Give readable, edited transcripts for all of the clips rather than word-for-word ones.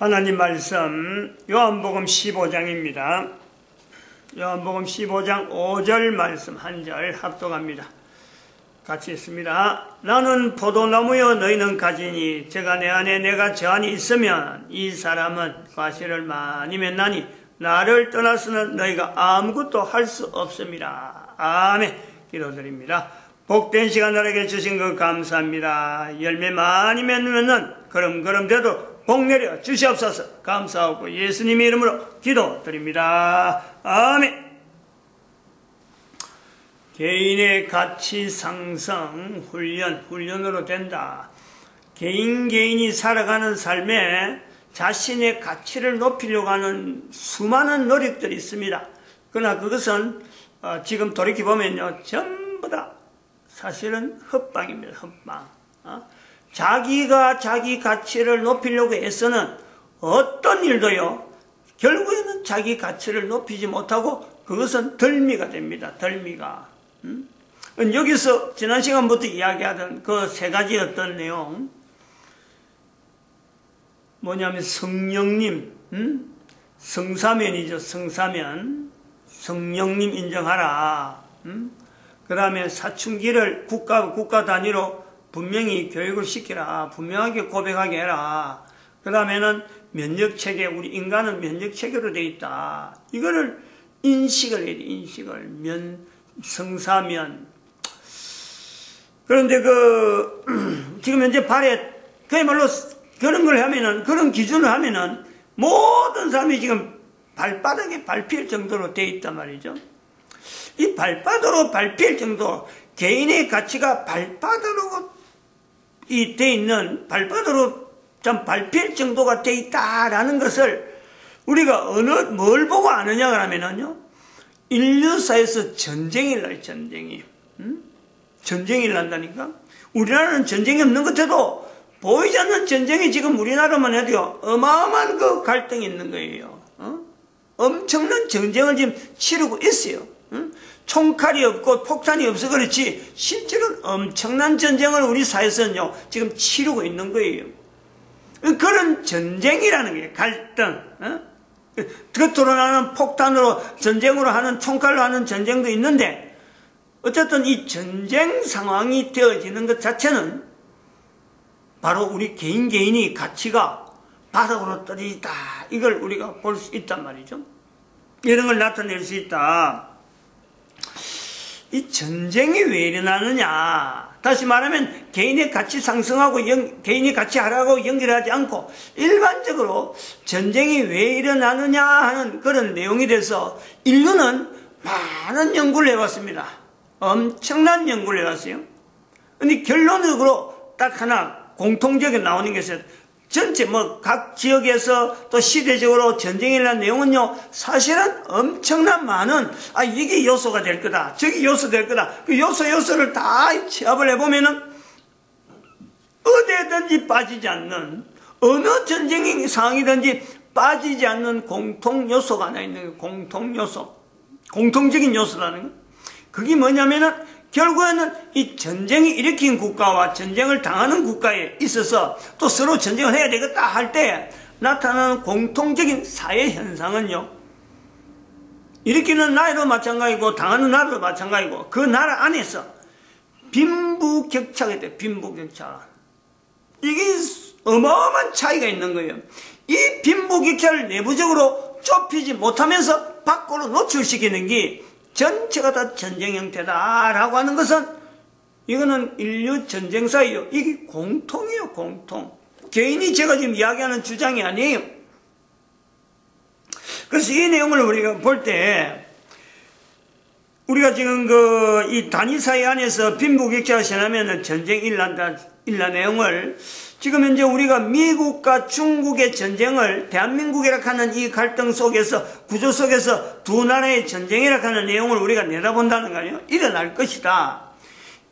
하나님 말씀 요한복음 15장입니다. 요한복음 15장 5절 말씀 한 절 합독합니다. 같이 있습니다. 나는 포도나무여 너희는 가지니 저가 내 안에 내가 저 안에 있으면 이 사람은 과실을 많이 맺나니 나를 떠나서는 너희가 아무것도 할 수 없습니다. 아멘. 기도드립니다. 복된 시간 나에게 주신 것 감사합니다. 열매 많이 맺으면은 걸음걸음대도 복 내려 주시옵소서. 감사하고 예수님의 이름으로 기도드립니다. 아멘. 개인의 가치 상승 훈련으로 된다. 개인이 살아가는 삶에 자신의 가치를 높이려고 하는 수많은 노력들이 있습니다. 그러나 그것은 지금 돌이켜보면요, 전부 다 사실은 헛방입니다. 헛방. 자기가 자기 가치를 높이려고 애쓰는 어떤 일도요, 결국에는 자기 가치를 높이지 못하고 그것은 덜미가 됩니다. 덜미가. 여기서 지난 시간부터 이야기하던 그 세 가지 어떤 내용, 뭐냐면 성령님, 성사면이죠. 성사면. 성령님 인정하라. 그 다음에 사춘기를 국가 단위로 분명히 교육을 시키라. 분명하게 고백하게 해라. 그 다음에는 면역체계, 우리 인간은 면역체계로 되어 있다. 이거를 인식을 해야 돼. 인식을. 성사면. 그런데 지금 현재 발에 그야말로 그런 걸 하면은, 그런 기준을 하면은 모든 사람이 지금 발바닥에 밟힐 정도로 되어 있단 말이죠. 이 발바닥으로 밟힐 정도, 개인의 가치가 발바닥으로 되어 있는, 발바닥으로 좀 밟힐 정도가 되어 있다라는 것을 우리가 뭘 보고 아느냐 하면은요, 인류사에서 전쟁이 일어나요, 전쟁이. 전쟁이 일어난다니까? 우리나라는 전쟁이 없는 것 같아도 보이지 않는 전쟁이 지금 우리나라만 해도요, 어마어마한 그 갈등이 있는 거예요. 엄청난 전쟁을 지금 치르고 있어요. 총칼이 없고 폭탄이 없어 그렇지, 실제로는 엄청난 전쟁을 우리 사회에서는요, 지금 치르고 있는 거예요. 그런 전쟁이라는 거예요, 갈등. 겉으로 나는 폭탄으로, 전쟁으로 하는, 총칼로 하는 전쟁도 있는데, 어쨌든 이 전쟁 상황이 되어지는 것 자체는 바로 우리 개인이 가치가 바닥으로 떨어지다. 이걸 우리가 볼 수 있단 말이죠. 이런 걸 나타낼 수 있다. 이 전쟁이 왜 일어나느냐. 다시 말하면 개인의 가치 상승하고 개인이 가치 하락하고 연결하지 않고 일반적으로 전쟁이 왜 일어나느냐 하는 그런 내용에 대해서 인류는 많은 연구를 해왔습니다. 엄청난 연구를 해왔어요. 근데 결론적으로 딱 하나 공통적으로 나오는 것은 전체 각 지역에서 또 시대적으로 전쟁에 일어난 내용은요, 사실은 엄청난 많은, 이게 요소가 될 거다, 저기 요소 될 거다, 그 요소를 다 취합을 해보면은 어디든지 빠지지 않는, 어느 전쟁의 상황이든지 빠지지 않는 공통 요소가 하나 있는 거예요. 공통 요소. 공통적인 요소라는 거. 그게 뭐냐면은 결국에는 이 전쟁이 일으킨 국가와 전쟁을 당하는 국가에 있어서 또 서로 전쟁을 해야 되겠다 할 때 나타나는 공통적인 사회 현상은요, 일으키는 나라도 마찬가지고 당하는 나라도 마찬가지고 그 나라 안에서 빈부격차가 있대요. 빈부격차. 이게 어마어마한 차이가 있는 거예요. 이 빈부격차를 내부적으로 좁히지 못하면서 밖으로 노출시키는 게 전체가 다 전쟁 형태다라고 하는 것은, 이거는 인류 전쟁사예요. 이게 공통이에요, 공통. 개인이 제가 지금 이야기하는 주장이 아니에요. 그래서 이 내용을 우리가 볼 때, 우리가 지금 이 단위사회 안에서 빈부격차가 생기면 전쟁이 일어난 내용을 지금 현재 우리가 미국과 중국의 전쟁을 대한민국이라 하는 이 갈등 속에서, 구조 속에서 두 나라의 전쟁이라 하는 내용을 우리가 내다본다는 거 아니에요? 일어날 것이다.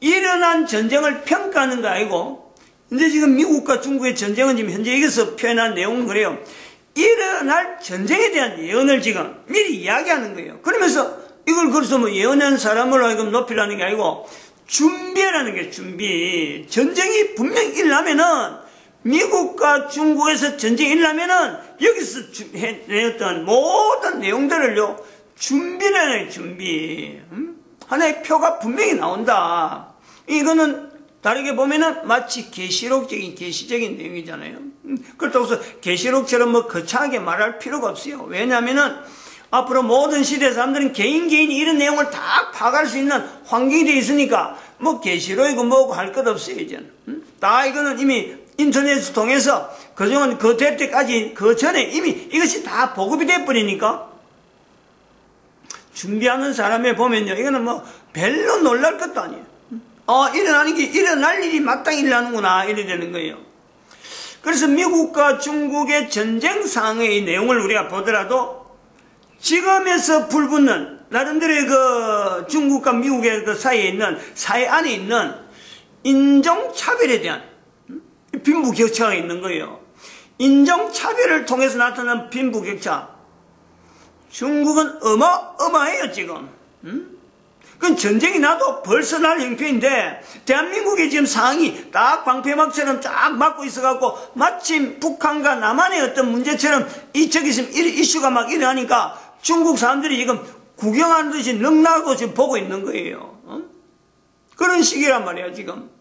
일어난 전쟁을 평가하는 거 아니고, 근데 지금 미국과 중국의 전쟁은 지금 현재 여기서 표현한 내용은 그래요. 일어날 전쟁에 대한 예언을 지금 미리 이야기하는 거예요. 그러면서 이걸 그래서 예언한 사람으로 하여금 높이라는 게 아니고, 준비라는 게 준비. 전쟁이 분명히 일어나면은 미국과 중국에서 전쟁이 일어나면은 여기서 해냈던 모든 내용들을요, 준비를 해요, 준비. 하나의 표가 분명히 나온다. 이거는 다르게 보면은 마치 계시적인 내용이잖아요. 그렇다고 해서 계시록처럼 뭐 거창하게 말할 필요가 없어요. 왜냐하면은 앞으로 모든 시대 사람들은 개인이 이런 내용을 다 파악할 수 있는 환경이 되어 있으니까 뭐 계시록이고 뭐고 할 것 없어요, 이제는. 다 이거는 이미 인터넷을 통해서 그중은 그 될 때까지 그 전에 이미 이것이 다 보급이 돼 버리니까 준비하는 사람에 보면요, 이거는 뭐 별로 놀랄 것도 아니에요. 일어날 일이 마땅히 일어나는구나, 이래 되는 거예요. 그래서 미국과 중국의 전쟁 상황의 내용을 우리가 보더라도 지금에서 불붙는 나름대로의 그 중국과 미국의 그 사이에 있는 사회 안에 있는 인종차별에 대한 빈부격차가 있는 거예요. 인종차별을 통해서 나타난 빈부격차. 중국은 어마어마해요, 지금. 그건 전쟁이 나도 벌써 날 형편인데, 대한민국의 지금 상황이 딱 방패막처럼 쫙 막고 있어갖고, 마침 북한과 남한의 어떤 문제처럼 저기서 이슈가 막 일어나니까, 중국 사람들이 지금 구경하는 듯이 넉나고 지금 보고 있는 거예요. 그런 시기란 말이에요, 지금.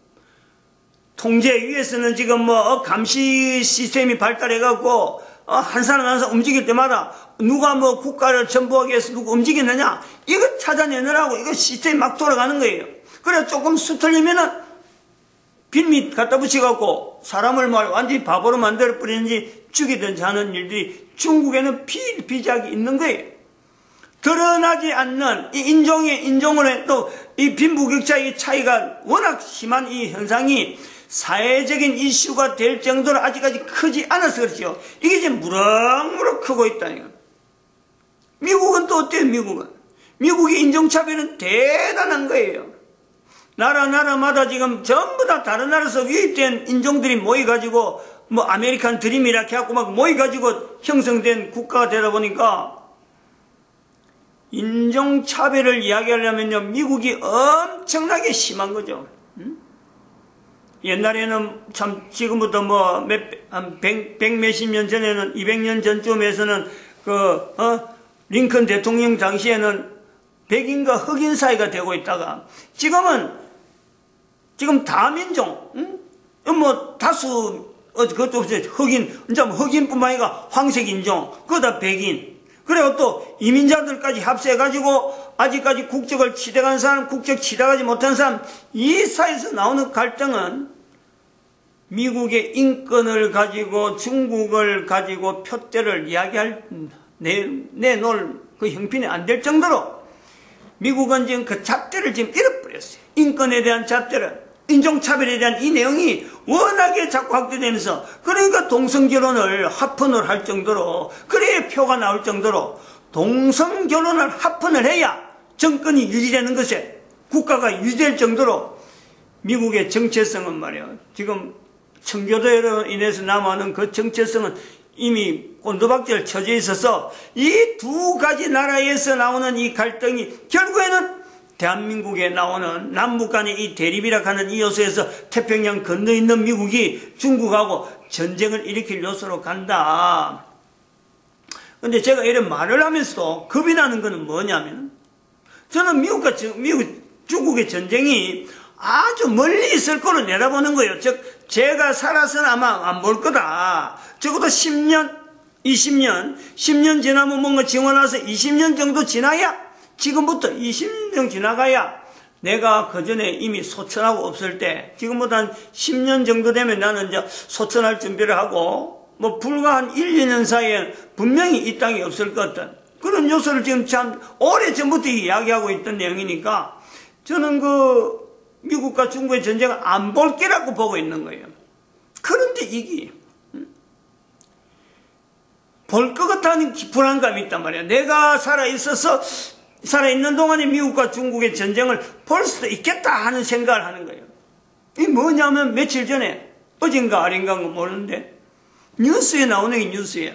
통제 위에서는 지금 뭐 감시 시스템이 발달해갖고 한 사람 한 사람 움직일 때마다 누가 뭐 국가를 전부하기 위해서 누가 움직이느냐 이거 찾아내느라고 이거 시스템이 막 돌아가는 거예요. 그래 조금 수틀리면은 빈밑 갖다 붙여갖고 사람을 완전히 바보로 만들어 버리는지 죽이든지 하는 일들이 중국에는 비작이 있는 거예요. 드러나지 않는 이 인종을 또 이 빈부격차의 차이가 워낙 심한 이 현상이 사회적인 이슈가 될 정도로 아직까지 크지 않아서 그렇죠. 이게 지금 무럭무럭 크고 있다니까. 미국은 또 어때요, 미국은? 미국의 인종차별은 대단한 거예요. 나라마다 지금 전부 다 다른 나라에서 유입된 인종들이 모여가지고, 뭐 아메리칸 드림이라 해갖고 막 모여가지고 형성된 국가가 되다 보니까, 인종차별을 이야기하려면요, 미국이 엄청나게 심한 거죠. 옛날에는 참 지금부터 뭐 한 100 몇십 년 전에는 200년 전쯤에서는 링컨 대통령 당시에는 백인과 흑인 사이가 되고 있다가 지금 다민종 뭐 다수 그것도 없어요. 흑인뿐만 아니라 황색인종 그거다 백인 그리고 또 이민자들까지 합세해가지고 아직까지 국적을 취득한 사람 국적 취득하지 못한 사람 이 사이에서 나오는 갈등은 미국의 인권을 가지고 중국을 가지고 표대를 내놓을 그 형편이 안 될 정도로 미국은 지금 그 잣대를 지금 잃어버렸어요. 인권에 대한 잣대를, 인종차별에 대한 이 내용이 워낙에 자꾸 확대되면서 그러니까 동성결혼을 합헌을 할 정도로 그래야 표가 나올 정도로 동성결혼을 합헌을 해야 정권이 유지되는 것에 국가가 유지될 정도로 미국의 정체성은 말이에요. 지금 청교도로 인해서 남아있는 그 정체성은 이미 꼰두박질 쳐져 있어서 이 두 가지 나라에서 나오는 이 갈등이 결국에는 대한민국에 나오는 남북 간의 이 대립이라 하는 이 요소에서 태평양 건너 있는 미국이 중국하고 전쟁을 일으킬 요소로 간다. 근데 제가 이런 말을 하면서도 겁이 나는 것은 뭐냐면 저는 중국의 전쟁이 아주 멀리 있을 거로 내다보는 거예요. 즉 제가 살아서는 아마 안 볼 거다. 적어도 10년, 20년, 10년 지나면 뭔가 지원해서 20년 정도 지나야 지금부터 20년 정도 지나가야 내가 그 전에 이미 소천하고 없을 때 지금부터 한 10년 정도 되면 나는 이제 소천할 준비를 하고 뭐 불과 한 1, 2년 사이에 분명히 이 땅이 없을 것 같은 그런 요소를 지금 참 오래전부터 이야기하고 있던 내용이니까 저는 미국과 중국의 전쟁을 안 볼 게라고 보고 있는 거예요. 그런데 이게 볼 것 같다는 불안감이 있단 말이야. 내가 살아있는 동안에 미국과 중국의 전쟁을 볼 수도 있겠다 하는 생각을 하는 거예요. 이게 뭐냐면 며칠 전에 어젠가 아닌가 모르는데 뉴스에 나오는 게 뉴스예요.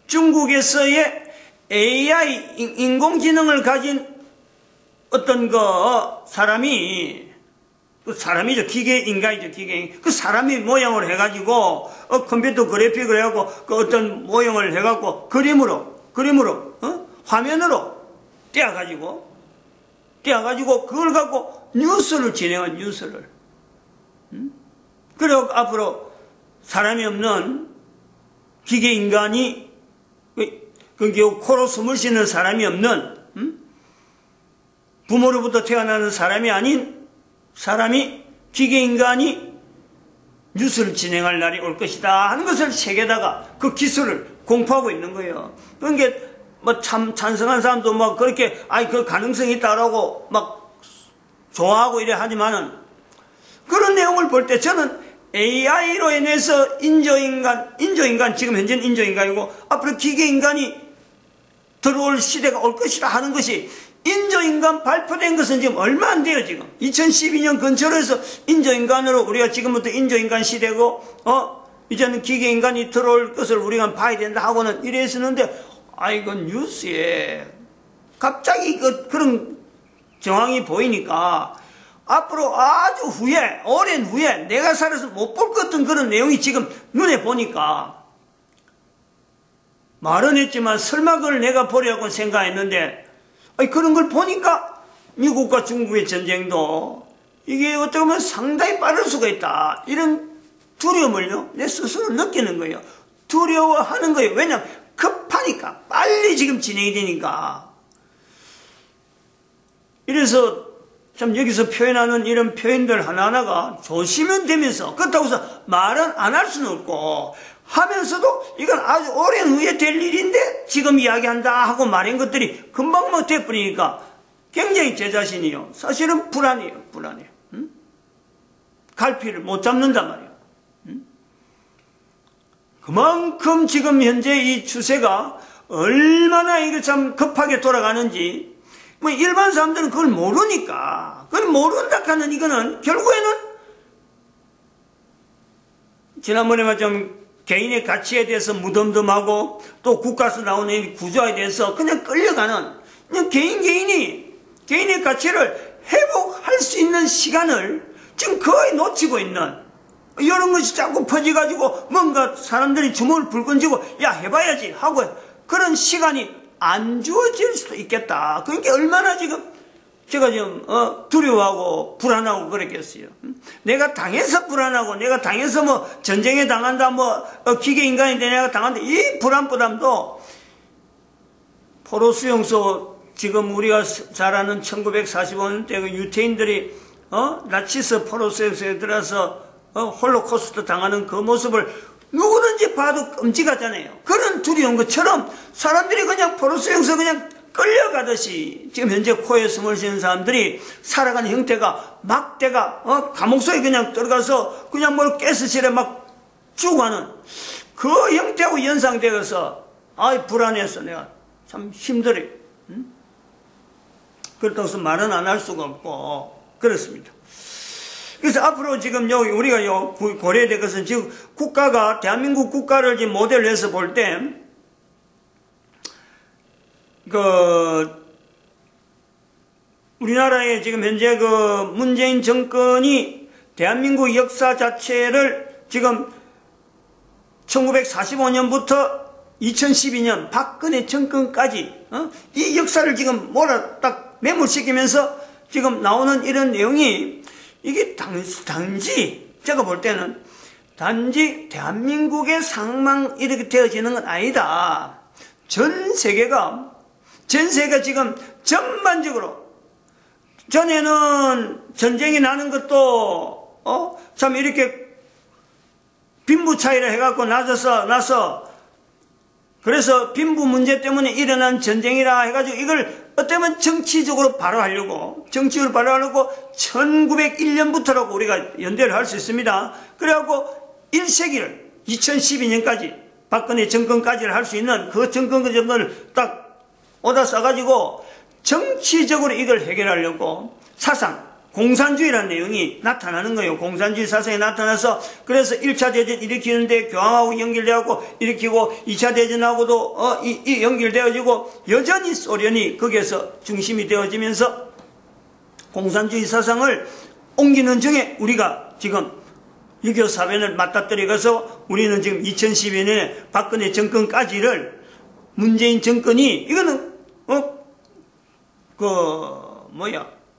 중국에서의 AI 인공지능을 가진 어떤 사람이 그 사람이죠. 기계 인간이죠. 기계. 그 사람이 모양을 해가지고 컴퓨터 그래픽을 해갖고 그 어떤 모형을 해갖고 그림으로 화면으로 떼어가지고 그걸 갖고 뉴스를 진행한 뉴스를. 그리고 앞으로 사람이 없는 기계 인간이 코로 숨을 쉬는 사람이 없는 부모로부터 태어나는 사람이 아닌 사람이 기계 인간이 뉴스를 진행할 날이 올 것이다 하는 것을 세계다가 그 기술을 공포하고 있는 거예요. 그러니까 뭐 참 찬성한 사람도 막 그렇게 그 가능성이 있다라고 막 좋아하고 이래 하지만은 그런 내용을 볼 때 저는 AI로 인해서 인조인간 지금 현재는 인조인간이고 앞으로 기계인간이 들어올 시대가 올 것이라 하는 것이 인조인간 발표된 것은 지금 얼마 안 돼요. 지금 2012년 근처로 해서 인조인간으로 우리가 지금부터 인조인간 시대고 이제는 기계인간이 들어올 것을 우리가 봐야 된다 하고는 이래 했었는데 이거 뉴스에 갑자기 그런 정황이 보이니까 앞으로 아주 후에 오랜 후에 내가 살아서 못 볼 것 같은 그런 내용이 지금 눈에 보니까 말은 했지만 설마 그걸 내가 보려고 생각했는데 그런 걸 보니까 미국과 중국의 전쟁도 이게 어떻게 보면 상당히 빠를 수가 있다. 이런 두려움을요, 내 스스로 느끼는 거예요. 두려워하는 거예요. 왜냐하면 급하니까. 빨리 지금 진행이 되니까. 이래서 참 여기서 표현하는 이런 표현들 하나하나가 조심은 되면서 그렇다고 해서 말은 안 할 수는 없고 하면서도 이건 아주 오랜 후에 될 일인데 지금 이야기한다 하고 말한 것들이 금방 못 돼버리니까 굉장히 제 자신이요. 사실은 불안해요. 갈피를 못 잡는단 말이에요. 그만큼 지금 현재 이 추세가 얼마나 이게 참 급하게 돌아가는지 뭐 일반 사람들은 그걸 모르니까 그걸 모른다 하는 이거는 결국에는 지난번에 좀 개인의 가치에 대해서 무덤덤하고 또 국가에서 나오는 이 구조에 대해서 그냥 끌려가는 그냥 개인의 가치를 회복할 수 있는 시간을 지금 거의 놓치고 있는 이런 것이 자꾸 퍼져가지고 뭔가 사람들이 주먹을 불끈 쥐고 야 해봐야지 하고 그런 시간이 안 주어질 수도 있겠다. 그러니까 얼마나 지금 제가 지금 두려워하고 불안하고 그랬겠어요. 내가 당해서 불안하고 내가 당해서 뭐 전쟁에 당한다 기계인간이 내가 당한다 이 불안보담도 포로 수용소 지금 우리가 잘 아는 1945년대 그 유태인들이 나치스 포로 수용소에 들어서 홀로코스트 당하는 그 모습을 누구든지 봐도 끔찍하잖아요. 그런 두려운 것처럼 사람들이 그냥 포로수용소 그냥 끌려가듯이 지금 현재 코에 숨을 쉬는 사람들이 살아가는 형태가 막대가 감옥 속에 그냥 들어가서 그냥 뭘 가스실에 막 죽어가는 그 형태하고 연상되어서 불안해서 내가 참 힘들어요. 그렇다고 해서 말은 안 할 수가 없고 그렇습니다. 그래서 앞으로 지금 여기 우리가 고려해야 될 것은 지금 국가가 대한민국 국가를 지금 모델로 해서 볼 때 우리나라의 지금 현재 문재인 정권이 대한민국 역사 자체를 지금 1945년부터 2012년 박근혜 정권까지 이 역사를 지금 딱 매몰시키면서 지금 나오는 이런 내용이 이게 단지 제가 볼 때는 단지 대한민국의 상망 이렇게 되어지는 건 아니다. 전 세계가 지금 전반적으로 전에는 전쟁이 나는 것도 참 이렇게 빈부 차이를 해갖고 나서 그래서 빈부 문제 때문에 일어난 전쟁이라 해가지고 이걸 어쩌면 정치적으로 발효하려고 1901년부터라고 우리가 연대를 할 수 있습니다. 그래갖고 1세기를 2012년까지 박근혜 정권까지를 할 수 있는 그 정권을 딱 오다 써가지고 정치적으로 이걸 해결하려고 사상 공산주의라는 내용이 나타나는 거예요. 공산주의 사상이 나타나서 그래서 1차 대전 일으키는데 교황하고 연결되고 일으키고 2차 대전하고도 연결되어지고 여전히 소련이 거기에서 중심이 되어지면서 공산주의 사상을 옮기는 중에 우리가 지금 6.25 사변을 맞닥뜨려가서 우리는 지금 2012년에 박근혜 정권까지를 문재인 정권이 이거는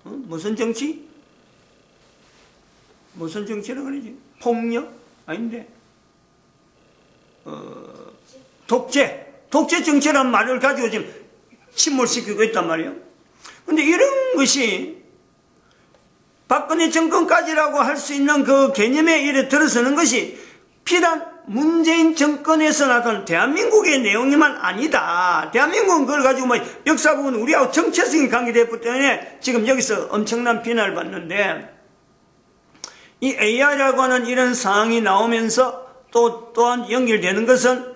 무슨 정치? 무슨 정치라고 그러지? 폭력? 아닌데 독재 정치라는 말을 가지고 지금 침몰시키고 있단 말이에요. 근데 이런 것이 박근혜 정권까지라고 할 수 있는 그 개념에 이래 들어서는 것이 비단 문재인 정권에서 나타난 대한민국의 내용이만 아니다. 대한민국은 그걸 가지고 뭐 역사 부분 우리하고 정체성이 관계됐기 때문에 지금 여기서 엄청난 비난을 받는데, 이 AI라고 하는 이런 상황이 나오면서 또한 연결되는 것은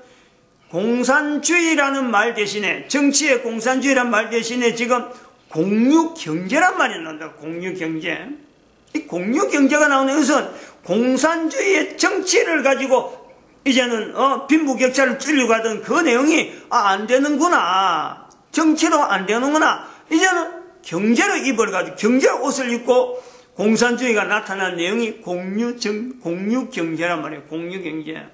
공산주의라는 말 대신에, 정치의 공산주의라는 말 대신에 지금 공유경제란 말이 나온다. 공유경제. 이 공유경제가 나오는 것은 공산주의의 정치를 가지고 이제는 빈부격차를 줄이려고 하던 그 내용이 안 되는구나. 정치로 안 되는구나. 이제는 경제로 입어가지고 경제로 옷을 입고 공산주의가 나타난 내용이 공유경제란 말이에요. 공유경제.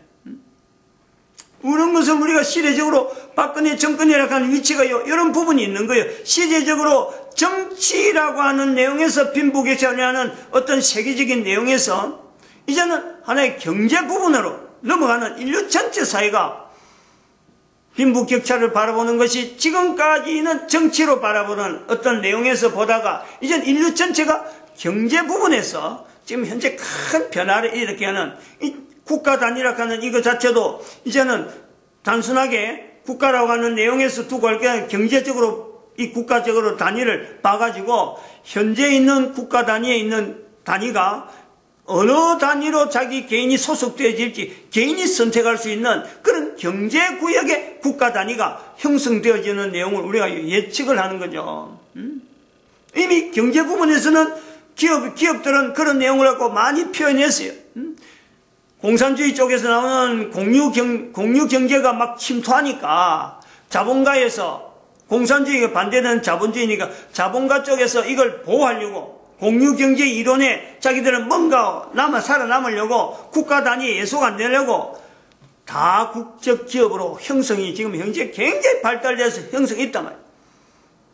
그런 것을 우리가 시대적으로 박근혜 정권이라고 하는 위치가 이런 부분이 있는 거예요. 시대적으로 정치라고 하는 내용에서 빈부격차를 하는 어떤 세계적인 내용에서 이제는 하나의 경제 부분으로 넘어가는 인류 전체 사회가 빈부격차를 바라보는 것이 지금까지는 정치로 바라보는 어떤 내용에서 보다가 이제는 인류 전체가 경제 부분에서 지금 현재 큰 변화를 일으키는 이 국가 단위라고 하는 이거 자체도 이제는 단순하게 국가라고 하는 내용에서 두고 할 게 아니라 경제적으로 이 국가적으로 단위를 봐가지고 현재 있는 국가 단위에 있는 단위가 어느 단위로 자기 개인이 소속되어질지 개인이 선택할 수 있는 그런 경제구역의 국가 단위가 형성되어지는 내용을 우리가 예측을 하는 거죠. 이미 경제 부분에서는 기업들은 그런 내용을 갖고 많이 표현했어요. 공산주의 쪽에서 나오는 공유경제가 막 침투하니까 자본가에서 공산주의가 반대되는 자본주의니까 자본가 쪽에서 이걸 보호하려고 공유경제 이론에 자기들은 뭔가 살아남으려고 국가 단위에 예속 안 내려고 다국적 기업으로 형성이 지금 현재 굉장히 발달돼서 형성이 있단 말이에요.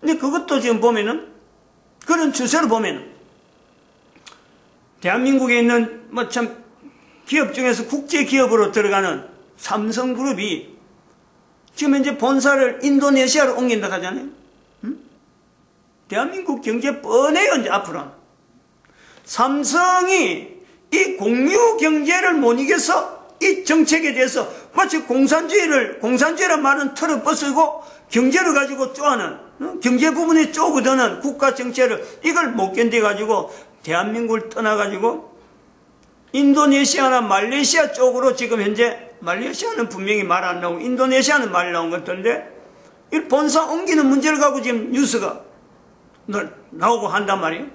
근데 그것도 지금 보면은 그런 추세로 보면은 대한민국에 있는 기업 중에서 국제기업으로 들어가는 삼성그룹이 지금 현재 본사를 인도네시아로 옮긴다 하잖아요. 대한민국 경제 뻔해요, 이제 앞으로는. 삼성이 이 공유경제를 못 이겨서 이 정책에 대해서 마치 공산주의란 말은 틀어 벗고 경제를 가지고 쪼아는, 경제 부분에 쪼그드는 국가 정체를 이걸 못 견뎌가지고 대한민국을 떠나가지고 인도네시아나 말레이시아 쪽으로 지금 현재 말레이시아는 분명히 말 안 나오고 인도네시아는 말 나온 것 같은데 이 본사 옮기는 문제를 가지고 지금 뉴스가 나오고 한단 말이에요.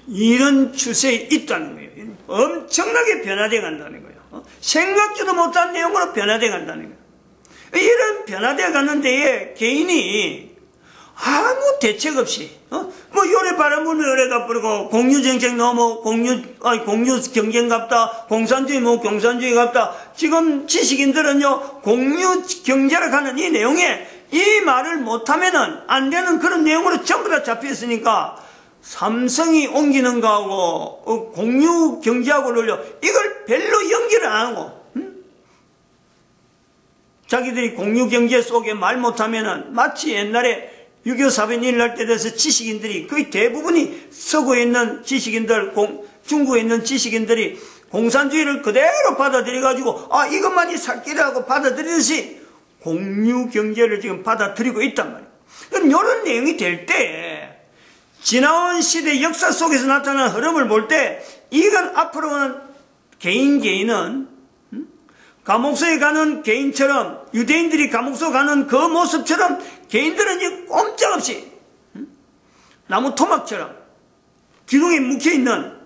이런 추세에 있다는 거예요. 엄청나게 변화돼 간다는 거예요. 생각지도 못한 내용으로 변화돼 간다는 거예요. 이런 변화돼 가는 데에 개인이 아무 대책 없이 요래 바람부는 요래가 뿌리고 공유정책 너무 공유 경쟁 같다, 공산주의 공산주의 같다. 지금 지식인들은요 공유 경제라고 하는 이 내용에 이 말을 못하면은 안 되는 그런 내용으로 전부 다 잡혀있으니까 삼성이 옮기는 거하고 공유 경제하고를요 이걸 별로 연결을 안 하고 자기들이 공유 경제 속에 말 못하면은 마치 옛날에 6.25 사변 일어날 때 돼서 지식인들이 거의 대부분이 서구에 있는 지식인들, 중국에 있는 지식인들이 공산주의를 그대로 받아들여가지고 이것만이 살 길이라고 받아들이듯이 공유경제를 지금 받아들이고 있단 말이에요. 그럼 이런 내용이 될 때 지나온 시대 역사 속에서 나타난 흐름을 볼 때 이건 앞으로는 개인은 감옥소에 가는 개인처럼 유대인들이 감옥소 가는 그 모습처럼 개인들은 이제 꼼짝없이 나무 토막처럼 기둥에 묵혀있는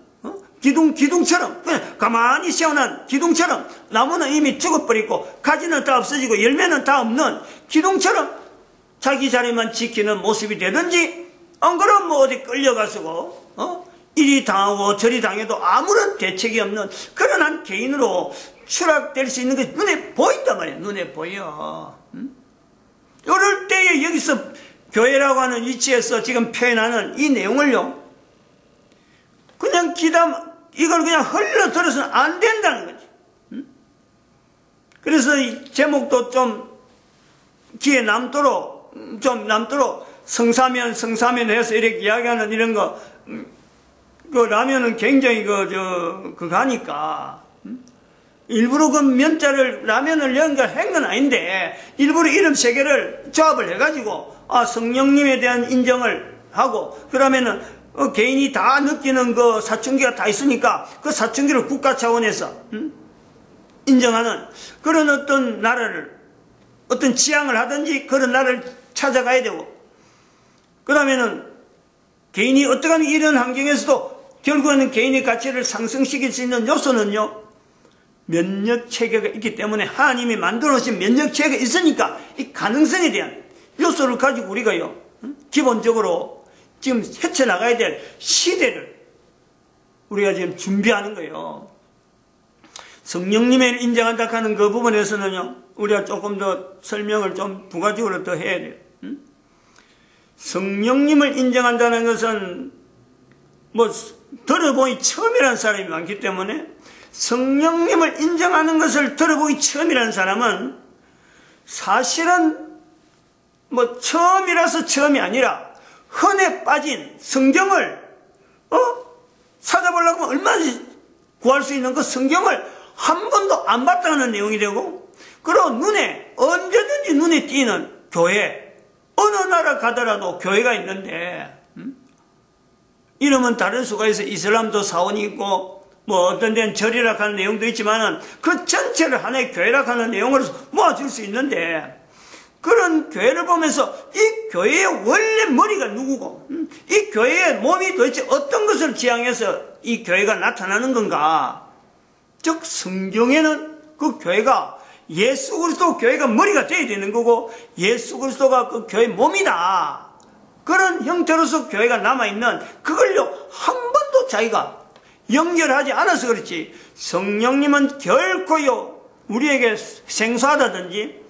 기둥처럼 그냥 가만히 세워난 기둥처럼 나무는 이미 죽어버리고 가지는 다 없어지고 열매는 다 없는 기둥처럼 자기 자리만 지키는 모습이 되든지 안 그러면 어디 끌려가지고 이리 당하고 저리 당해도 아무런 대책이 없는 그런 한 개인으로 추락될 수 있는 게 눈에 보인단 말이에요. 눈에 보여. 이럴 때에 여기서 교회라고 하는 위치에서 지금 표현하는 이 내용을요, 그냥 이걸 그냥 흘러들어서는 안 된다는 거지. 그래서 이 제목도 좀 귀에 남도록 성사면 해서 이렇게 이야기하는 이런 거, 그 라면은 굉장히 그거 하니까, 일부러 그 면자를 라면을 연결한 건 아닌데, 일부러 이름 세 개를 조합을 해가지고, 성령님에 대한 인정을 하고, 그러면은, 개인이 다 느끼는 그 사춘기가 다 있으니까, 그 사춘기를 국가 차원에서, 인정하는 그런 어떤 나라를, 어떤 지향을 하든지 그런 나라를 찾아가야 되고, 그러면은, 개인이 어떠한 이런 환경에서도 결국에는 개인의 가치를 상승시킬 수 있는 요소는요, 면역체계가 있기 때문에 하나님이 만들어 놓으신 면역체계가 있으니까 이 가능성에 대한 요소를 가지고 우리가요, 기본적으로 지금 헤쳐나가야 될 시대를 우리가 지금 준비하는 거예요. 성령님을 인정한다 하는 그 부분에서는요, 우리가 조금 더 설명을 좀 부가적으로 더 해야 돼요. 성령님을 인정한다는 것은 뭐 들어보기 처음이라는 사람이 많기 때문에, 성령님을 인정하는 것을 들어보기 처음이라는 사람은 사실은 뭐 처음이라서 처음이 아니라 흔해 빠진 성경을 찾아보려고 하면 얼마든지 구할 수 있는 그 성경을 한 번도 안 봤다는 내용이 되고, 그리고 언제든지 눈에 띄는 교회, 어느 나라 가더라도 교회가 있는데, 이름은 다를 수가 있어. 이슬람도 사원이 있고, 뭐 어떤 데는 절이라 하는 내용도 있지만은 그 전체를 하나의 교회라 하는 내용으로 모아줄 수 있는데, 그런 교회를 보면서 이 교회의 원래 머리가 누구고, 이 교회의 몸이 도대체 어떤 것을 지향해서 이 교회가 나타나는 건가. 즉 성경에는 그 교회가 예수 그리스도 교회가 머리가 되어야 되는 거고, 예수 그리스도가 그 교회의 몸이다. 그런 형태로서 교회가 남아있는 그걸요 한 번도 자기가 연결하지 않아서 그렇지, 성령님은 결코요 우리에게 생소하다든지,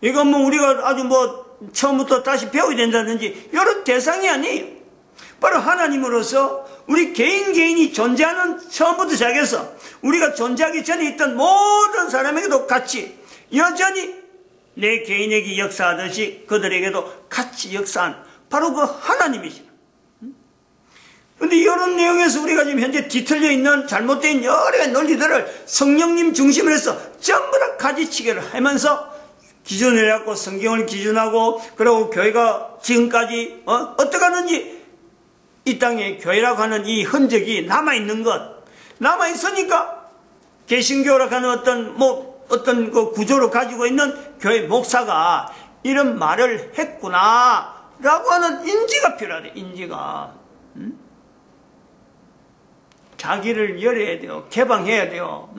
이건 뭐 우리가 아주 뭐 처음부터 다시 배워야 된다든지 이런 대상이 아니에요. 바로 하나님으로서 우리 개인이 존재하는 처음부터 시작해서 우리가 존재하기 전에 있던 모든 사람에게도 같이 여전히 내 개인에게 역사하듯이 그들에게도 같이 역사한 바로 그 하나님이시다. 근데 이런 내용에서 우리가 지금 현재 뒤틀려 있는 잘못된 여러 논리들을 성령님 중심으로 해서 전부 다 가지치기를 하면서 기준을 해갖고 성경을 기준하고, 그리고 교회가 지금까지 어떻게 하는지 이 땅에 교회라고 하는 이 흔적이 남아있는 것, 남아있으니까 개신교라고 하는 어떤 그 구조를 가지고 있는 교회 목사가 이런 말을 했구나 라고 하는 인지가 필요하대. 인지가. 자기를 열어야 돼요. 개방해야 돼요.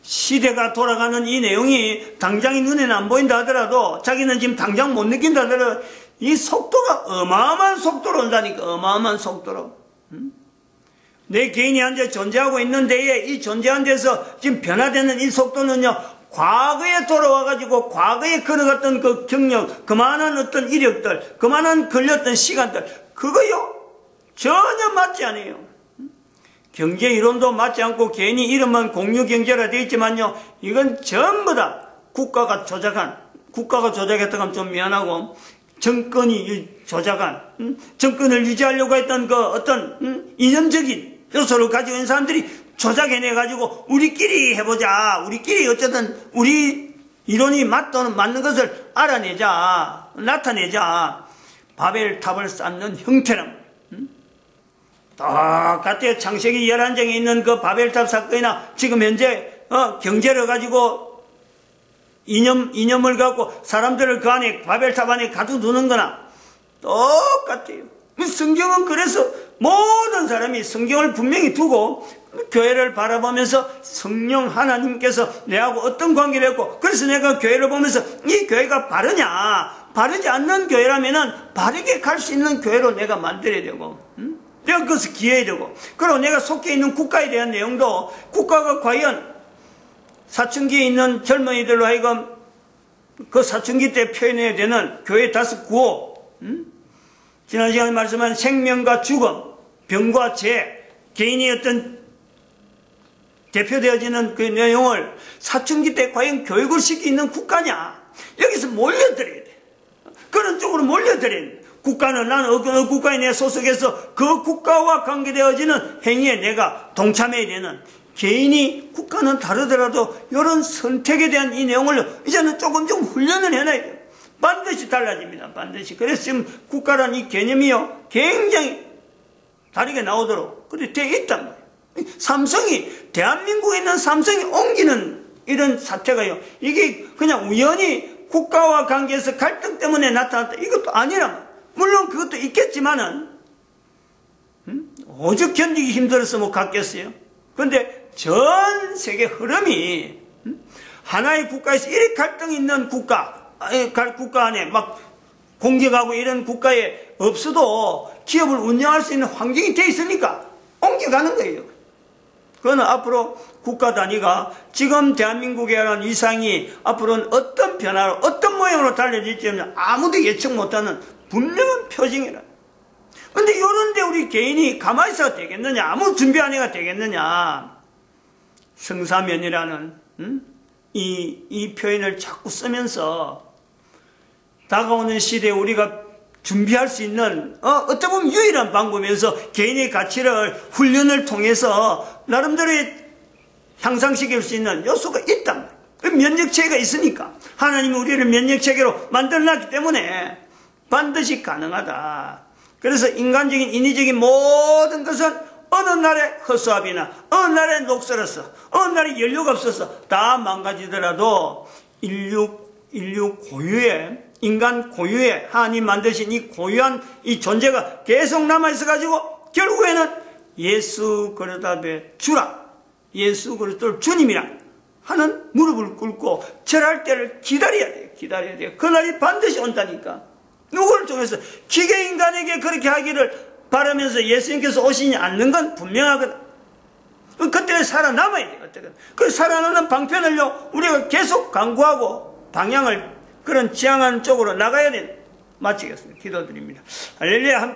시대가 돌아가는 이 내용이 당장이 눈에는 안 보인다 하더라도, 자기는 지금 당장 못 느낀다 하더라도 이 속도가 어마어마한 속도로 온다니까. 어마어마한 속도로. 내 개인이 현재 존재하고 있는 데에 이 존재한 데서 지금 변화되는 이 속도는요, 과거에 돌아와가지고 과거에 걸어갔던 그 경력, 그만한 어떤 이력들, 그만한 걸렸던 시간들, 그거요 전혀 맞지 않아요. 경제 이론도 맞지 않고 괜히 이름만 공유경제라 되어 있지만요, 이건 전부 다 국가가 조작했다고 하면 좀 미안하고, 정권이 조작한, 정권을 유지하려고 했던 그 어떤 이념적인 요소를 가지고 있는 사람들이 조작해내가지고 우리끼리 해보자, 우리끼리 어쨌든 우리 이론이 맞는 것을 알아내자, 나타내자, 바벨탑을 쌓는 형태란 똑같아요. 창세기 11장에 있는 그 바벨탑 사건이나 지금 현재 경제를 가지고 이념을 갖고 사람들을 그 안에 바벨탑 안에 가둬두는 거나 똑같아요. 성경은 그래서 모든 사람이 성경을 분명히 두고 교회를 바라보면서 성령 하나님께서 내하고 어떤 관계를 했고, 그래서 내가 교회를 보면서 이 교회가 바르냐, 바르지 않는 교회라면은 바르게 갈 수 있는 교회로 내가 만들어야 되고, 내가 그것을 기해야 되고, 그리고 내가 속해 있는 국가에 대한 내용도 국가가 과연 사춘기에 있는 젊은이들로 하여금 그 사춘기 때 표현해야 되는 교회 5구호, 지난 시간에 말씀한 생명과 죽음, 병과 죄, 개인이 어떤 대표되어지는 그 내용을 사춘기 때 과연 교육을 시키는 국가냐? 여기서 몰려들어야 돼. 그런 쪽으로 몰려들어야 돼. 국가는 나는 어느 국가에 내 소속해서 그 국가와 관계되어지는 행위에 내가 동참해야 되는, 개인이 국가는 다르더라도 이런 선택에 대한 이 내용을 이제는 조금 좀 훈련을 해놔야 돼요. 반드시 달라집니다. 반드시. 그래서 지금 국가란 이 개념이요 굉장히 다르게 나오도록 그렇게 되어 있단 말이에요. 삼성이, 대한민국에 있는 삼성이 옮기는 이런 사태가요, 이게 그냥 우연히 국가와 관계에서 갈등 때문에 나타났다, 이것도 아니란 말이에요. 물론 그것도 있겠지만은 오죽 견디기 힘들어서 뭐 갔겠어요. 그런데 전 세계 흐름이 하나의 국가에서 이렇게 갈등이 있는 국가 안에 막 공격하고 이런 국가에 없어도 기업을 운영할 수 있는 환경이 돼 있으니까 옮겨가는 거예요. 그거는 앞으로 국가 단위가 지금 대한민국에 대한 위상이 앞으로는 어떤 변화로 어떤 모양으로 달려질지는 아무도 예측 못하는 분명한 표징이라. 근데 이런데 우리 개인이 가만히 있어도 되겠느냐? 아무 준비 안 해가 되겠느냐? 성사면이라는 이 표현을 자꾸 쓰면서 다가오는 시대에 우리가 준비할 수 있는 어떻게 보면 유일한 방법이면서 개인의 가치를 훈련을 통해서 나름대로 향상시킬 수 있는 요소가 있다. 면역체계가 있으니까 하나님이 우리를 면역체계로 만들어놨기 때문에 반드시 가능하다. 그래서 인간적인 인위적인 모든 것은 어느 날에 허수아비나 어느 날에 녹슬어서 어느 날에 연료가 없어서 다 망가지더라도 인류 고유의, 인간 고유의 하나님 만드신 이 고유한 이 존재가 계속 남아있어 가지고 결국에는 예수 그리스도의 주라, 예수 그리스도를 주님이라 하는 무릎을 꿇고 절할 때를 기다려야 돼요. 기다려야 돼요. 그날이 반드시 온다니까. 누구를 통해서 기계 인간에게 그렇게 하기를 바라면서 예수님께서 오시지 않는 건 분명하거든. 그때 살아남아야 돼요. 어쨌든 그 살아남는 방편을요 우리가 계속 강구하고 방향을 그런 지향하는 쪽으로 나가야 돼. 마치겠습니다. 기도드립니다. 할렐루야.